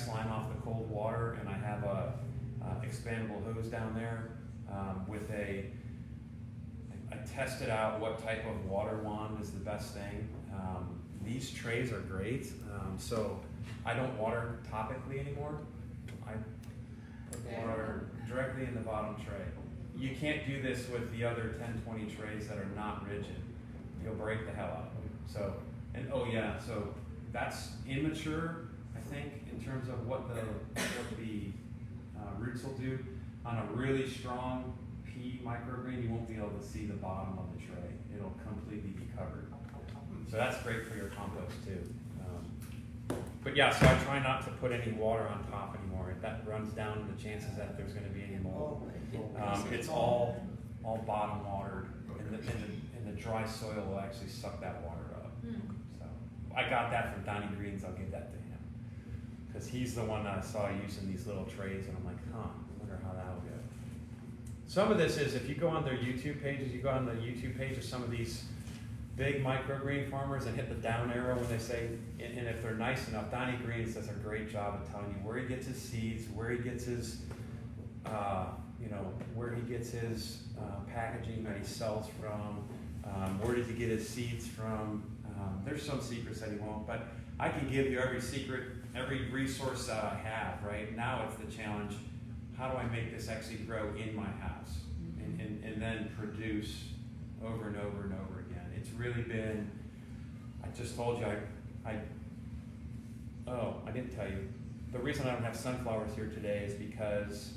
line off the cold water, and I have a expandable hose down there with I tested out what type of water wand is the best thing. These trays are great, so I don't water topically anymore. I put the water directly in the bottom tray. You can't do this with the other 10, 20 trays that are not rigid. You'll break the hell out of them. So that's immature, I think, in terms of what the roots will do. On a really strong pea microgreen, you won't be able to see the bottom of the tray. It'll completely be covered. So that's great for your compost too. But yeah, so I try not to put any water on top anymore. That runs down the chances that there's going to be any mold. It's all bottom watered, and the dry soil will actually suck that water up. So I got that from Donnie Greens. I'll give that to him because he's the one that I saw using these little trays, and I'm like, I wonder how that'll go. Some of this is if you go on their YouTube pages, you go on the YouTube page of some of these big microgreen farmers and hit the down arrow when they say, and if they're nice enough, Donnie Greens does a great job of telling you where he gets his seeds, where he gets his, where he gets his packaging that he sells from, where does he get his seeds from. There's some secrets that he won't, but I can give you every secret, every resource that I have. Right now, it's the challenge: how do I make this actually grow in my house and then produce over and over and over again? It's really been, I just told you, I didn't tell you. The reason I don't have sunflowers here today is because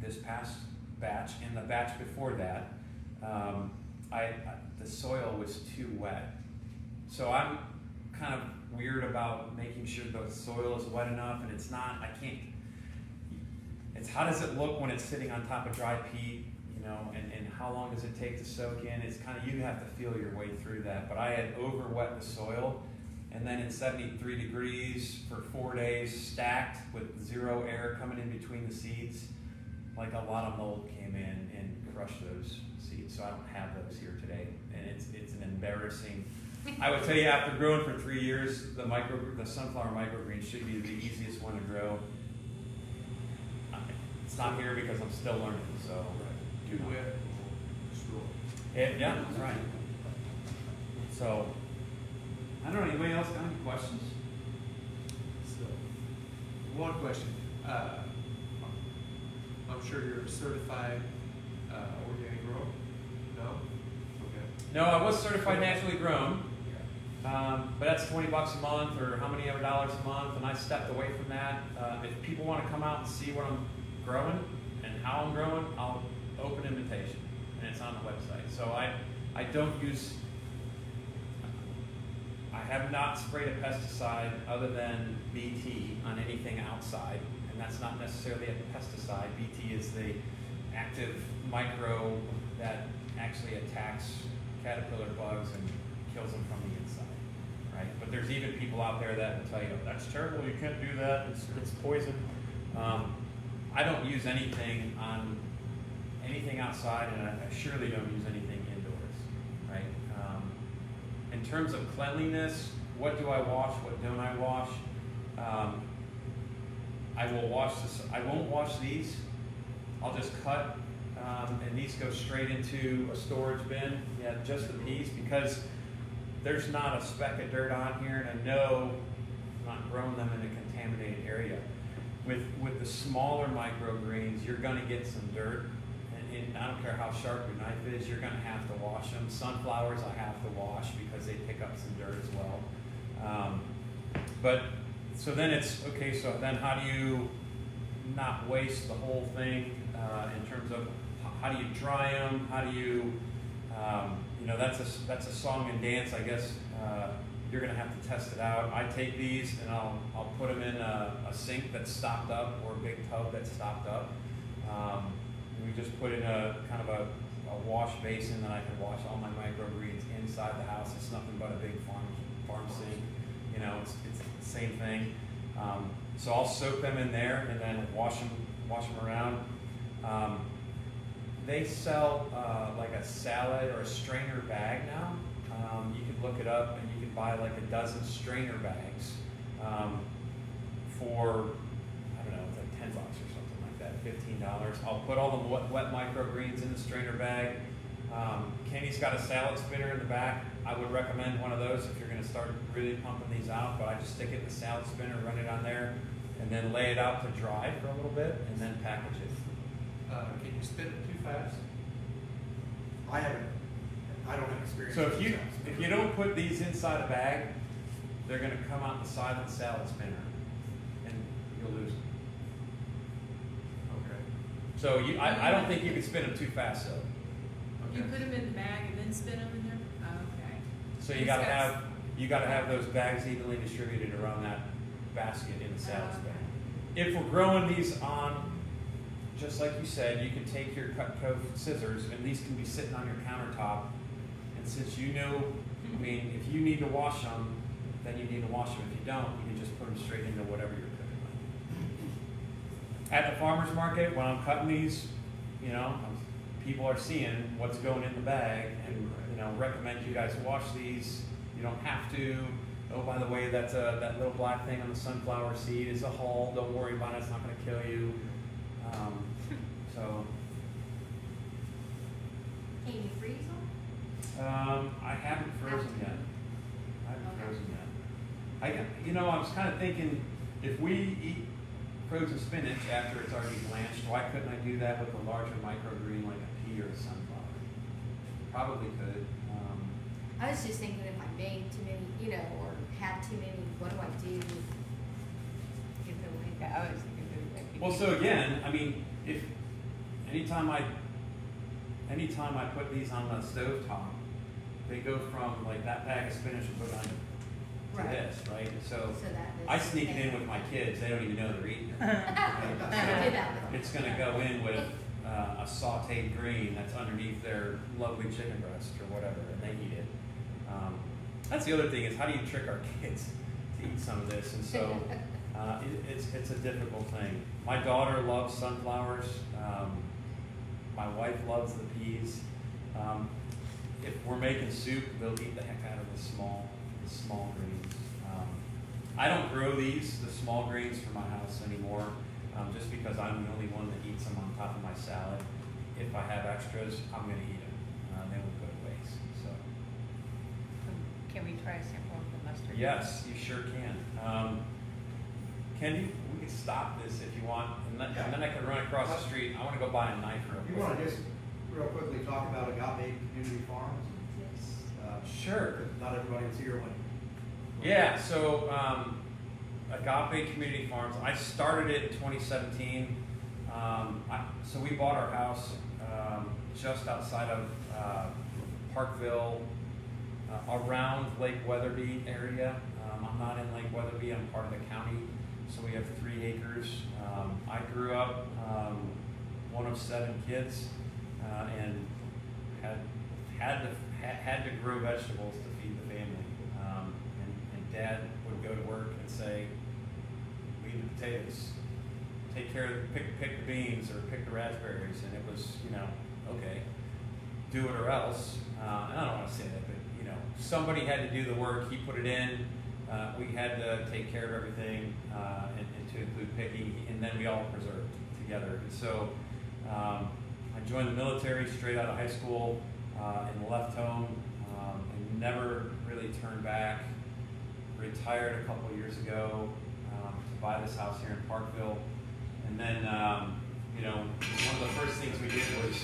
this past batch and the batch before that, the soil was too wet. So I'm kind of weird about making sure the soil is wet enough, and it's not, it's how does it look when it's sitting on top of dry peat? And how long does it take to soak in? It's kind of, you have to feel your way through that. But I had over wet the soil, and then in 73 degrees for 4 days, stacked with zero air coming in between the seeds, like a lot of mold came in and crushed those seeds. So I don't have those here today, and it's an embarrassing. I would tell you, after growing for 3 years, the sunflower microgreen should be the easiest one to grow. It's not here because I'm still learning, so. Too wet, destroy. Yeah, that's right. So, I don't know, anybody else got any questions? So, one question. I'm sure you're a certified organic grower? No? Okay. No, I was certified naturally grown, but that's $20 a month or how many ever dollars a month, and I stepped away from that. If people want to come out and see what I'm growing and how I'm growing, I'll open invitation, and it's on the website. So I don't use, I have not sprayed a pesticide other than BT on anything outside, and that's not necessarily a pesticide. BT is the active micro that actually attacks caterpillar bugs and kills them from the inside, right? But there's even people out there that will tell you, that's terrible, you can't do that, it's poison. I don't use anything outside, and I surely don't use anything indoors, right? In terms of cleanliness, what do I wash, what don't I wash? I will wash this, I won't wash these. I'll just cut, and these go straight into a storage bin. Yeah, just the peas, because there's not a speck of dirt on here, and I know I'm not growing them in a contaminated area. With the smaller microgreens, you're gonna get some dirt, and I don't care how sharp your knife is, you're gonna have to wash them. Sunflowers I have to wash because they pick up some dirt as well. But, so then it's, okay, so then how do you not waste the whole thing in terms of how do you dry them? How do you, you know, that's a song and dance, I guess. You're gonna have to test it out. I take these and I'll put them in a sink that's stopped up, or a big tub that's stopped up. We just put in a kind of a wash basin that I can wash all my microgreens inside the house. It's nothing but a big farm sink. You know, it's the same thing. So I'll soak them in there and then wash them around. They sell like a salad or a strainer bag now. You can look it up and you can buy like a dozen strainer bags for, I don't know, it's like $10 or something like that, $15. I'll put all the wet microgreens in the strainer bag. Kenny's got a salad spinner in the back. I would recommend one of those if you're going to start really pumping these out, but I just stick it in the salad spinner, run it on there, and then lay it out to dry for a little bit, and then package it. Can you spin it too fast? I don't have experience. So with if you don't put these inside a bag, they're going to come out the side of the salad spinner, and you'll lose them. Okay. So I don't think you can spin them too fast, though. You put them in the bag and then spin them in there? Oh, okay. So you gotta have those bags evenly distributed around that basket in the salad Oh, spinner. If we're growing these on, just like you said, you can take your Cutco scissors, and these can be sitting on your countertop. And since you know, I mean, if you need to wash them, then you need to wash them. If you don't, you can just put them straight into whatever you're cooking with. At the farmer's market, when I'm cutting these, you know, people are seeing what's going in the bag, and you know, recommend you guys wash these. You don't have to. Oh, by the way, that little black thing on the sunflower seed is a hull. Don't worry about it; it's not going to kill you. So. Can you freeze them? I haven't frozen yet. I was kind of thinking, if we eat frozen spinach after it's already blanched, why couldn't I do that with a larger microgreen like a pea or a sunflower? Probably could. I was just thinking if I made too many, you know, or had too many, what do I do? Give them away. Yeah, I was thinking that could Well, be- so again, I mean, if anytime I put these on the stovetop, they go from like that bag of spinach will go down to Right. this, right? So So that is. I sneak it in with my kids; they don't even know they're eating it. I did that with them. It's going to go in with a sautéed green that's underneath their lovely chicken breast or whatever, and they eat it. That's the other thing, is how do you trick our kids to eat some of this? And so it's a difficult thing. My daughter loves sunflowers. My wife loves the peas. If we're making soup, they'll eat the heck out of the small greens. I don't grow the small greens for my house anymore, just because I'm the only one that eats them on top of my salad. If I have extras, I'm going to eat them. They won't go to waste. So. Can we try a sample of the mustard? Yes, you sure can. Kenny, we can stop this if you want, and then I can run across the street. I want to go buy a knife real quick. You want to just real quickly talk about Agape Community Farms? Sure. Not everybody's here when. Yeah, so Agape Community Farms, I started it in 2017. So we bought our house just outside of Parkville, around Lake Weatherby area. I'm not in Lake Weatherby, I'm part of the county, so we have 3 acres. I grew up one of 7 kids and had to grow vegetables to feed the family. And Dad would go to work and say, weed the potatoes, take care of, pick the beans or pick the raspberries, and it was, okay, do it or else. And I don't want to say that, but somebody had to do the work. He put it in. We had to take care of everything, and to include picking, and then we all preserved together. And so I joined the military straight out of high school and left home and never really turned back. Retired a couple of years ago to buy this house here in Parkville. And then, one of the first things we did was,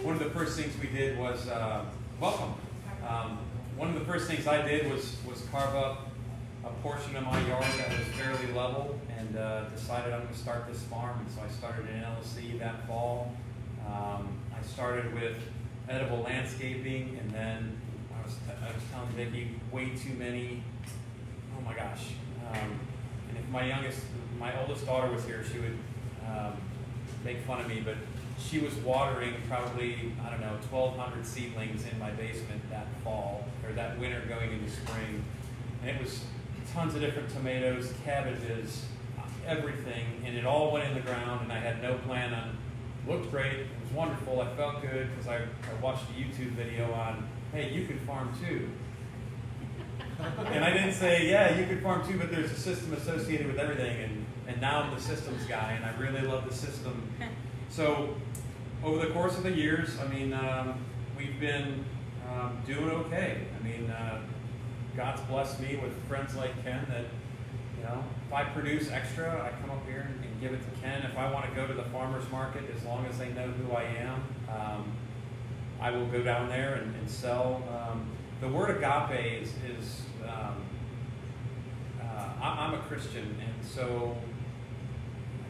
one of the first things we did was, welcome. One of the first things I did was carve up a portion of my yard that was fairly level, and decided I'm going to start this farm. And so I started an LLC that fall. I started with edible landscaping, and then I was telling Vicki, way too many. Oh my gosh! And if my oldest daughter was here, she would make fun of me, but she was watering probably, 1,200 seedlings in my basement that fall, or that winter going into spring. And it was tons of different tomatoes, cabbages, everything, and it all went in the ground, and I had no plan on, looked great, it was wonderful, I felt good, because I watched a YouTube video on, hey, you can farm too. And I didn't say, yeah, you could farm too, but there's a system associated with everything, and now I'm the systems guy, and I really love the system. So over the course of the years, we've been doing okay. God's blessed me with friends like Ken that, if I produce extra, I come up here and give it to Ken. If I want to go to the farmer's market, as long as they know who I am, I will go down there and sell. The word agape is I'm a Christian, and so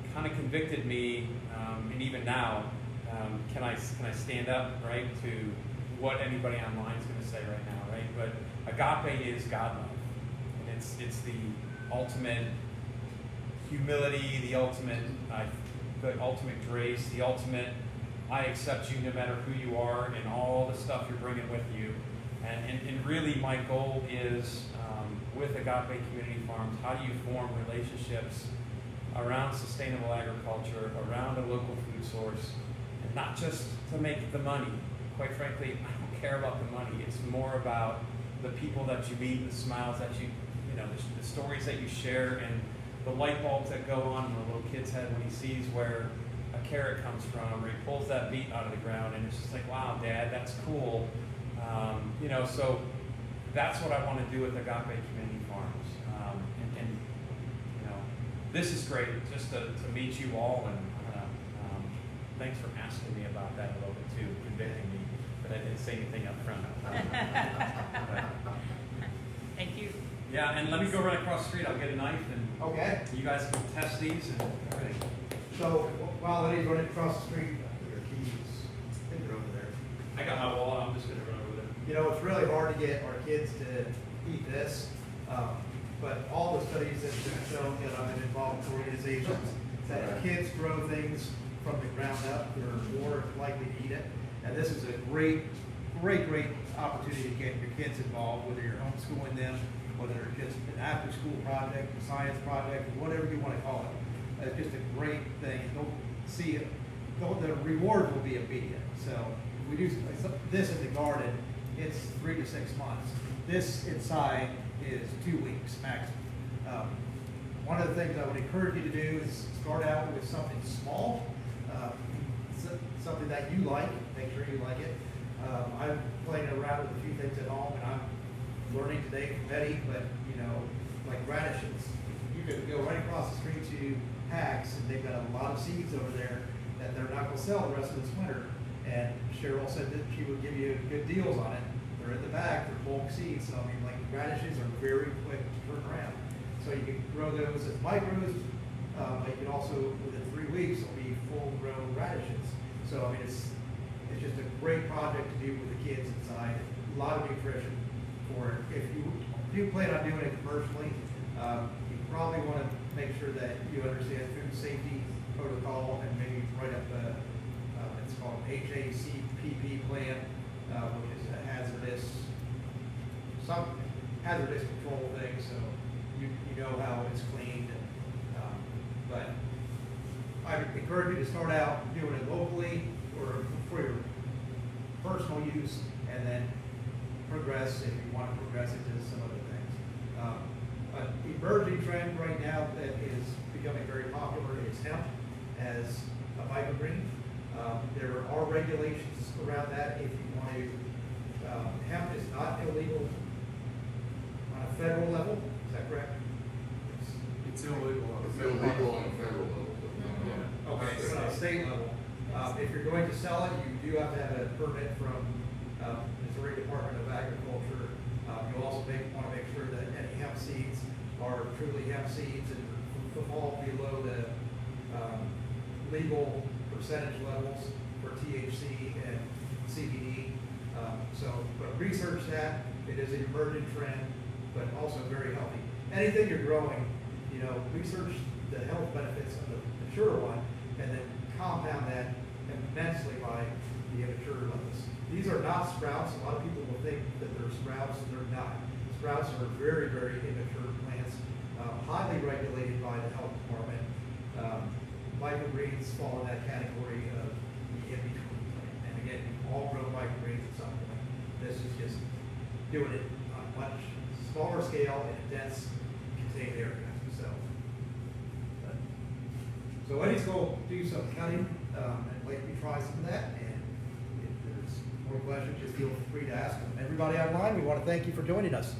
it kind of convicted me, and even now, can I stand up, right, to what anybody online is going to say right now, right? But agape is God love, and it's the ultimate humility, the ultimate grace, the ultimate I accept you no matter who you are and all the stuff you're bringing with you. And really my goal is, with Agape Community Farms, how do you form relationships around sustainable agriculture, around a local food source, and not just to make the money. Quite frankly, I don't care about the money. It's more about the people that you meet, the smiles that the stories that you share, and the light bulbs that go on in the little kid's head when he sees where a carrot comes from, or he pulls that beet out of the ground, and it's just like, wow, Dad, that's cool. So that's what I want to do with Agape Community Farms. This is great, just to meet you all, and thanks for asking me about that a little bit too, convicting me, but I didn't say anything up front. Thank you. Yeah, and let me go right across the street. I'll get a knife, and Okay. you guys can test these and everything. So while Eddie's running across the street, your keys, I think they're over there. I got my wallet. I'm just going to run over there. It's really hard to get our kids to eat this, but all the studies that have shown that I've been involved with organizations, that if kids grow things from the ground up, they're more likely to eat it. And this is a great opportunity to get your kids involved, whether you're homeschooling them, whether it's just an after-school project, a science project, whatever you want to call it. It's just a great thing. Don't see it. The reward will be immediate. So if we do this in the garden, it's 3 to 6 months. This inside is 2 weeks maximum. One of the things I would encourage you to do is start out with something small, something that you like. Make sure you like it. I'm playing around with a few things at home, and I'm learning today from Betty. But like radishes, you could go right across the street to Hacks, and they've got a lot of seeds over there that they're not going to sell the rest of this winter. And Cheryl said that she would give you good deals on it. They're in the back, they're bulk seeds. So like radishes are very quick to turn around. So you can grow those as micros, but you can also, within 3 weeks, it'll be full grown radishes. So it's It's just a great project to do with the kids inside, a lot of nutrition for it. If you do plan on doing it commercially, you probably want to make sure that you understand food safety protocol and maybe write up it's called HACCP plan, which is a hazardous control thing, so you know how it's cleaned. But I encourage you to start out doing it locally or for your personal use, and then progress if you want to progress into some other things. An emerging trend right now that is becoming very popular is hemp as a microgreen. There are regulations around that if you want to. Hemp is not illegal on a federal level, is that correct? It's illegal on It's the federal illegal level. on the federal level, but not on Okay, so on a state level, if you're going to sell it, you do have to have a permit from Missouri Department of Agriculture. You also want to make sure that any hemp seeds are truly hemp seeds and fall below the legal percentage levels for THC and CBD. But research that. It is an emerging trend, but also very healthy. Anything you're growing, research the health benefits of the mature one, and then compound that immensely by the immature levels. These are not sprouts. A lot of people will think that they're sprouts, and they're not. Sprouts are very, very immature plants, highly regulated by the health department. Microgreens fall in that category of the in-between plant. And again, you all grow microgreens at some point. This is just doing it on a much smaller scale in a dense, contained area. So Eddie's going to do some cutting, and let me try some of that. And if there's more questions, just feel free to ask them. Everybody online, we want to thank you for joining us.